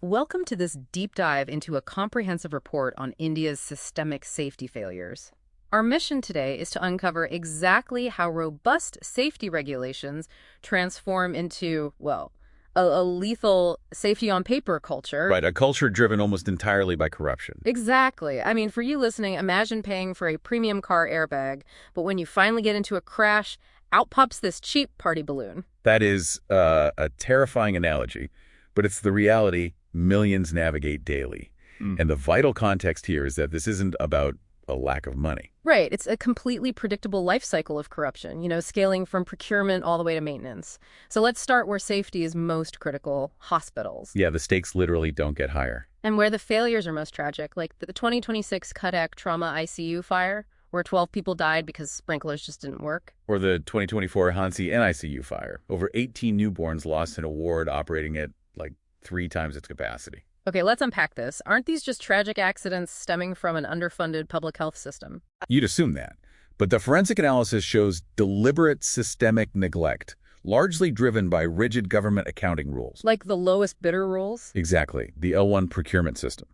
Welcome to this deep dive into a comprehensive report on India's systemic safety failures. Our mission today is to uncover exactly how robust safety regulations transform into, well, a lethal safety on paper culture. Right, a culture driven almost entirely by corruption. Exactly. I mean, for you listening, imagine paying for a premium car airbag, but when you finally get into a crash, out pops this cheap party balloon. That is a terrifying analogy, but it's the reality millions navigate daily. And the vital context here is that this isn't about a lack of money. Right. It's a completely predictable life cycle of corruption, scaling from procurement all the way to maintenance. So let's start where safety is most critical, hospitals. Yeah, the stakes literally don't get higher. And where the failures are most tragic, like the 2026 Cuttack Trauma ICU fire, where 12 people died because sprinklers just didn't work. Or the 2024 Hansi NICU fire. Over 18 newborns lost in a ward operating at like 3 times its capacity. Okay, let's unpack this. Aren't these just tragic accidents stemming from an underfunded public health system? You'd assume that. But the forensic analysis shows deliberate systemic neglect, largely driven by rigid government accounting rules. Like the lowest bidder rules? Exactly, the L1 procurement system.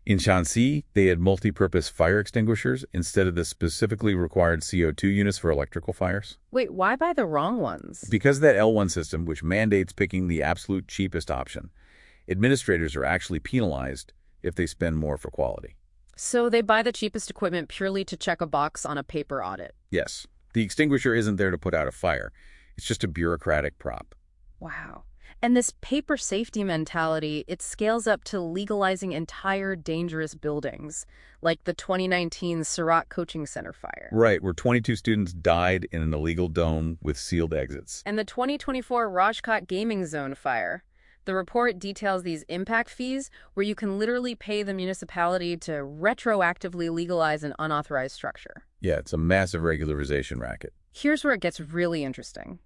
In Shanxi, they had multi-purpose fire extinguishers instead of the specifically required CO2 units for electrical fires. Wait, why buy the wrong ones? Because of that L1 system, which mandates picking the absolute cheapest option, administrators are actually penalized if they spend more for quality. So they buy the cheapest equipment purely to check a box on a paper audit. Yes, the extinguisher isn't there to put out a fire. It's just a bureaucratic prop. Wow. And this paper safety mentality, it scales up to legalizing entire dangerous buildings, like the 2019 Surat Coaching Center fire. Right, where 22 students died in an illegal dome with sealed exits. And the 2024 Rajkot Gaming Zone fire. The report details these impact fees where you can literally pay the municipality to retroactively legalize an unauthorized structure. Yeah, it's a massive regularization racket. Here's where it gets really interesting.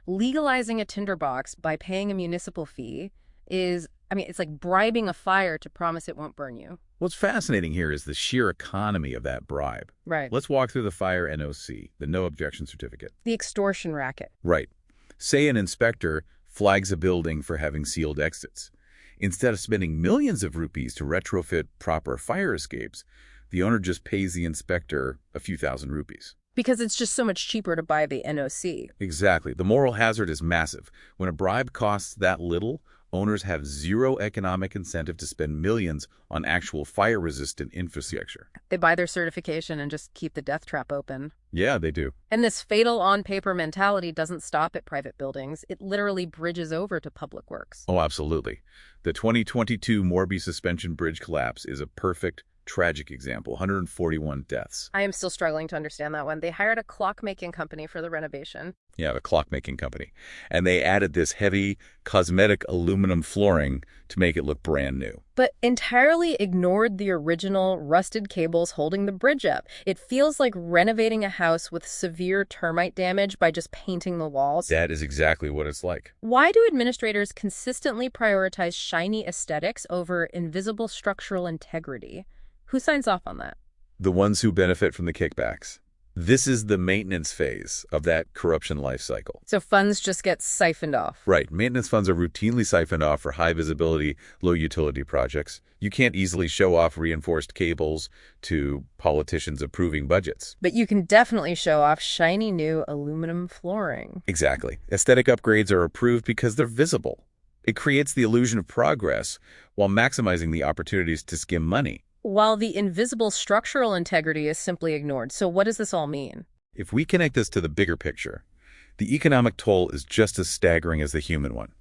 Legalizing a tinderbox by paying a municipal fee is, it's like bribing a fire to promise it won't burn you. What's fascinating here is the sheer economy of that bribe. Right. Let's walk through the fire NOC, the no objection certificate. The extortion racket. Right. Say an inspector flags a building for having sealed exits. Instead of spending millions of rupees to retrofit proper fire escapes, the owner just pays the inspector a few thousand rupees. Because it's just so much cheaper to buy the NOC. Exactly. The moral hazard is massive. When a bribe costs that little, owners have zero economic incentive to spend millions on actual fire-resistant infrastructure. They buy their certification and just keep the death trap open. Yeah, they do. And this fatal on-paper mentality doesn't stop at private buildings. It literally bridges over to public works. Oh, absolutely. The 2022 Morbi Suspension Bridge collapse is a perfect, tragic example. 141 deaths. I am still struggling to understand that one. They hired a clock-making company for the renovation. Yeah, the clock-making company. And they added this heavy, cosmetic aluminum flooring to make it look brand new. But entirely ignored the original rusted cables holding the bridge up. It feels like renovating a house with severe termite damage by just painting the walls. That is exactly what it's like. Why do administrators consistently prioritize shiny aesthetics over invisible structural integrity? Who signs off on that? The ones who benefit from the kickbacks. This is the maintenance phase of that corruption life cycle. So funds just get siphoned off. Right. Maintenance funds are routinely siphoned off for high-visibility, low-utility projects. You can't easily show off reinforced cables to politicians approving budgets. But you can definitely show off shiny new aluminum flooring. Exactly. Aesthetic upgrades are approved because they're visible. It creates the illusion of progress while maximizing the opportunities to skim money. While the invisible structural integrity is simply ignored. So what does this all mean? If we connect this to the bigger picture, the economic toll is just as staggering as the human one.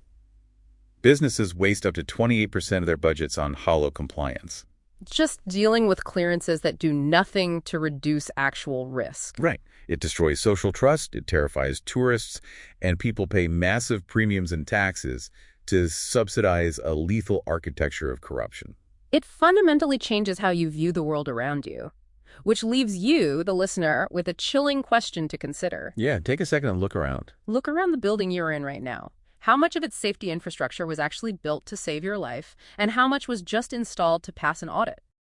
Businesses waste up to 28% of their budgets on hollow compliance. Just dealing with clearances that do nothing to reduce actual risk. Right. It destroys social trust, it terrifies tourists, and people pay massive premiums and taxes to subsidize a lethal architecture of corruption. It fundamentally changes how you view the world around you, which leaves you, the listener, with a chilling question to consider. Yeah, take a second and look around. Look around the building you're in right now. How much of its safety infrastructure was actually built to save your life, and how much was just installed to pass an audit?